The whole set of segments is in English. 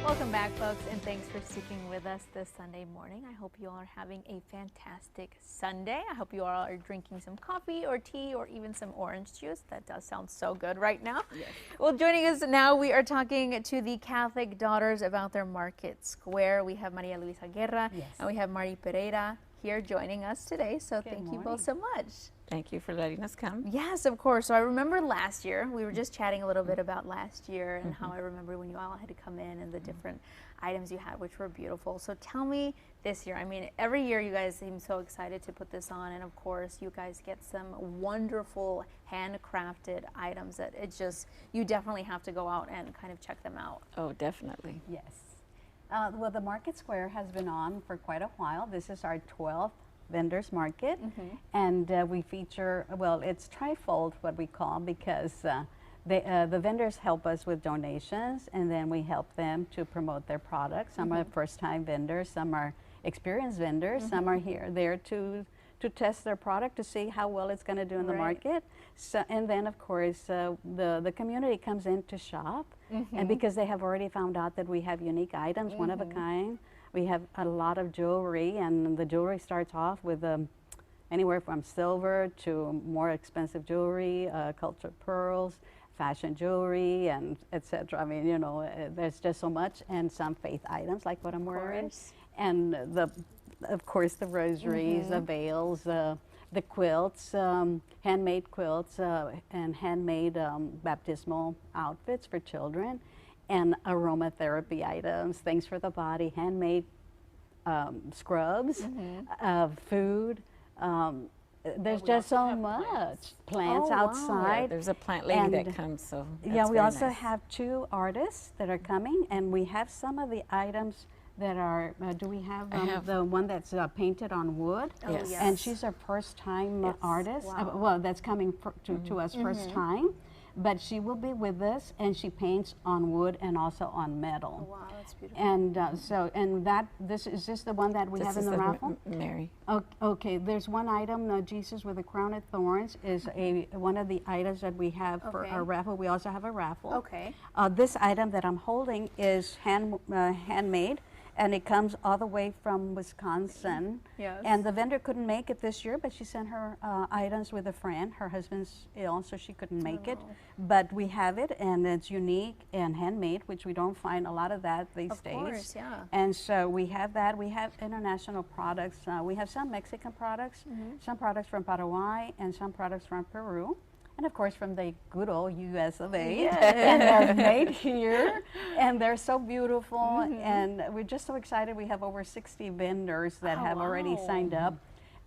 Welcome back, folks, and thanks for sticking with us this Sunday morning. I hope you all are having a fantastic Sunday. I hope you all are drinking some coffee or tea or even some orange juice. That does sound so good right now. Yes. Well, joining us now, we are talking to the Catholic Daughters about their market square. We have Maria Luisa Guerra, and we have Mari Pereira here joining us today. So thank you both so much. Thank you for letting us come. Yes, of course. So I remember last year, we were just chatting a little bit about last year and how I remember when you all had to come in and the different items you had, which were beautiful. So tell me this year, I mean, every year you guys seem so excited to put this on, and of course you guys get some wonderful handcrafted items that it's just, you definitely have to go out and kind of check them out. Oh, definitely. Yes. Well, the Market Square has been on for quite a while. This is our 12th vendors market, and we feature, well, it's trifold what we call, because the vendors help us with donations, and then we help them to promote their products. Some are first-time vendors, some are experienced vendors, some are there to test their product to see how well it's going to do in the market. So, and then of course the community comes in to shop, and because they have already found out that we have unique items, one of a kind. We have a lot of jewelry, and the jewelry starts off with anywhere from silver to more expensive jewelry, cultured pearls, fashion jewelry, and etc. I mean, you know, there's just so much, and some faith items like what I'm wearing, and of course the rosaries, the veils, the quilts, handmade quilts, and handmade baptismal outfits for children, and aromatherapy items, things for the body, handmade scrubs, food. There's just so much. Plants outside. Yeah, there's a plant lady that comes, so yeah, we also have 2 artists that are coming, and we have some of the items that are, do we have, the one that's painted on wood? Yes. And she's our first-time artist. Well, that's coming to us first time. But she will be with us, and she paints on wood and also on metal. Oh, wow, that's beautiful. And this is this the one that we have in the raffle? Mary. Okay, there's one item, Jesus with a crown of thorns is one of the items that we have for our raffle. We also have a raffle. Okay. This item that I'm holding is handmade, and it comes all the way from Wisconsin. Yes. And the vendor couldn't make it this year, but she sent her items with a friend. Her husband's ill, so she couldn't make it. But we have it, and it's unique and handmade, which we don't find a lot of that these days. Of course, yeah. And so we have that. We have international products. We have some Mexican products, some products from Paraguay, and some products from Peru. And of course from the good old US of A. And they're made here, and they're so beautiful, and we're just so excited. We have over 60 vendors that have already signed up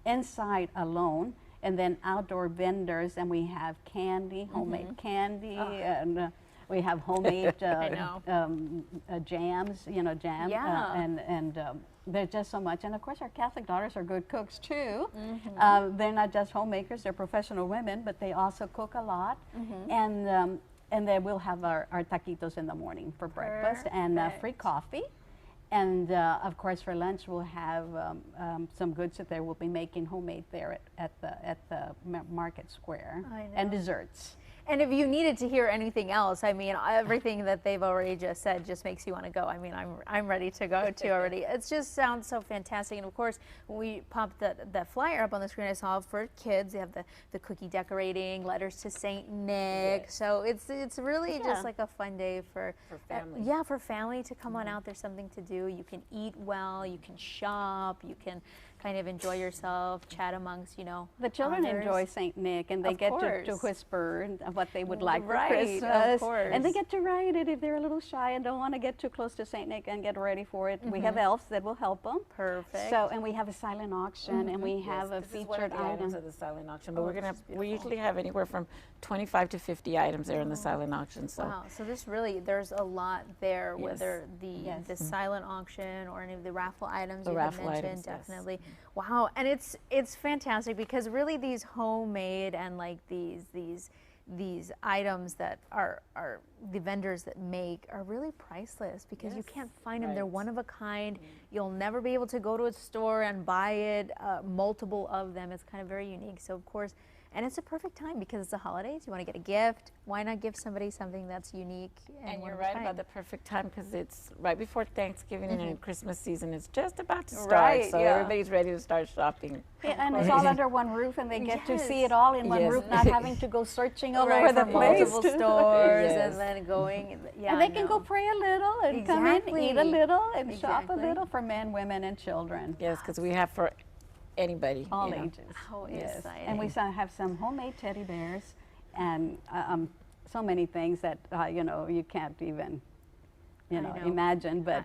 inside alone, and then outdoor vendors, and we have candy, homemade candy, and we have homemade jams, you know, and there's just so much. And of course our Catholic daughters are good cooks too. They're not just homemakers, they're professional women, but they also cook a lot. And then we'll have our taquitos in the morning for breakfast, and free coffee. And of course for lunch we'll have some goods that they will be making homemade there at the Market Square, and desserts. And if you needed to hear anything else, I mean, everything that they've already just said just makes you want to go. I mean, I'm ready to go too already. It just sounds so fantastic. And of course, when we popped that flyer up on the screen, I saw for kids, they have the cookie decorating, letters to Saint Nick. So it's really just like a fun day for family. For family to come on out. There's something to do. You can eat well, you can shop, you can kind of enjoy yourself, chat amongst, you know, the children enjoy Saint Nick, and they get to whisper what they would like for Christmas. Of course. And they get to write it if they're a little shy and don't want to get too close to Saint Nick and get ready for it. We have elves that will help them. Perfect. So, and we have a silent auction, and we have a featured item. Of the silent auction, but we usually have anywhere from 25 to 50 items there in the silent auction. So wow, so this really, there's a lot there, whether the silent auction or any of the raffle items you had mentioned, definitely. Wow, and it's fantastic, because really these homemade and like these items that are the vendors that make are really priceless, because you can't find them. They're one of a kind. You'll never be able to go to a store and buy it, multiple of them. It's kind of very unique. So of course, And it's a perfect time because it's the holidays. You want to get a gift. Why not give somebody something that's unique? And you're right about the perfect time because it's right before Thanksgiving and Christmas season is just about to start. Right, so everybody's ready to start shopping. Yeah, and it's all under one roof, and they get to see it all in one Yes. roof, not having to go searching all Right, over the from place. multiple stores Yes. and then going. Yeah, And they I can know. go pray a little and come in, eat a Exactly. little, and shop a Exactly. little for men, women, and children. Yes, because we have for anybody. All you know. ages. How Yes. exciting. And we have some homemade teddy bears and so many things that, you can't even, I know. imagine. But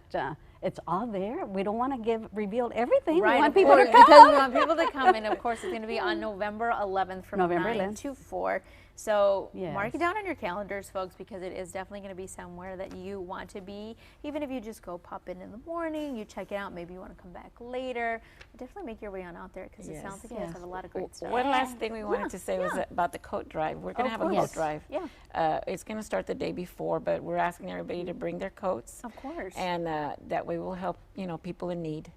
it's all there. We don't want to reveal everything. Right, we want of people course, to come. because we want people to come, and of course it's going to be on November 11th from November 9 11th. to 4. So Yes. mark it down on your calendars, folks, because it is definitely going to be somewhere that you want to be. Even if you just go pop in the morning, you check it out, maybe you want to come back later. Definitely make your way on out there because it sounds like you guys have a lot of great stuff. One last thing we wanted to say was about the coat drive. We're going to have a coat drive. Yeah. It's going to start the day before, but we're asking everybody to bring their coats. Of course. And that way we'll help, people in need.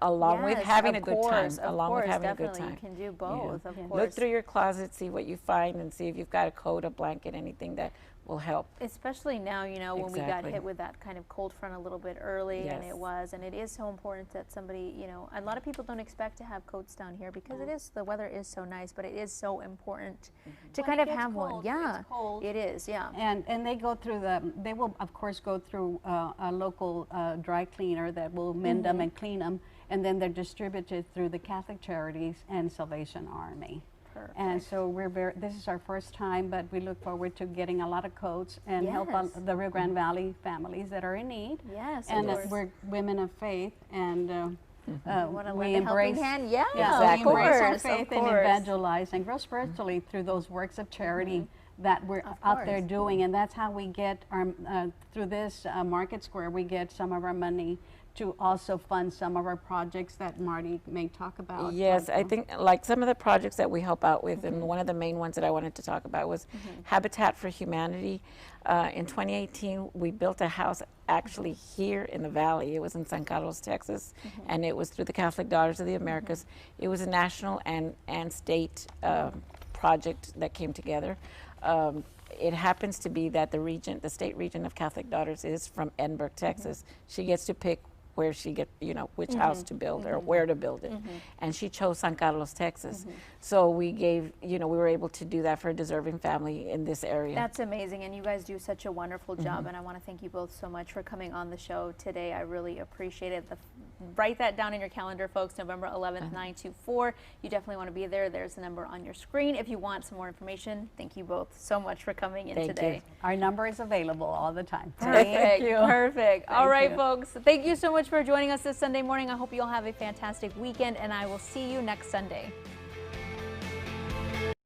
Along with having a good time. Along with having a good time. You can do both, of course. Look through your closet, see what you find, and see if you've got a coat, a blanket, anything that will help. Especially now, when we got Exactly. hit with that kind of cold front a little bit early, and Yes. it is so important that somebody, a lot of people don't expect to have coats down here because the weather is so nice, but it is so important to When kind it of gets have cold, one. Yeah, it's cold. it is. Yeah. And they go through they will of course go through a local dry cleaner that will mend them and clean them, and then they're distributed through the Catholic Charities and Salvation Army. Perfect. And so this is our first time, but we look forward to getting a lot of coats and help Yes. the Rio Grande Valley families that are in need. Yes, And of course. we're women of faith, and Want to we lend a helping embrace hand? Yeah, Exactly. we embrace our of faith course. and evangelize and grow spiritually through those works of charity that we're out there course. doing. And that's how we get our, through this Market Square, we get some of our money to also fund some of our projects that Marty may talk about. Yes, like, I think like some of the projects that we help out with, and one of the main ones that I wanted to talk about was Habitat for Humanity. In 2018, we built a house actually here in the valley. It was in San Carlos, Texas, and it was through the Catholic Daughters of the Americas. It was a national and state project that came together. It happens to be that the state region of Catholic Daughters is from Edinburgh, Texas. She gets to pick where she get, which house to build or where to build it. And she chose San Carlos, Texas. So we gave, we were able to do that for a deserving family in this area. That's amazing, and you guys do such a wonderful job, and I want to thank you both so much for coming on the show today. I really appreciate it. Write that down in your calendar, folks, November 11th, 9 to 4. You definitely want to be there. There's the number on your screen if you want some more information. Thank you both so much for coming in today. our number is available all the time. Perfect. Perfect. All right, you. folks. Thank you so much for joining us this Sunday morning. I hope you all have a fantastic weekend, and I will see you next Sunday.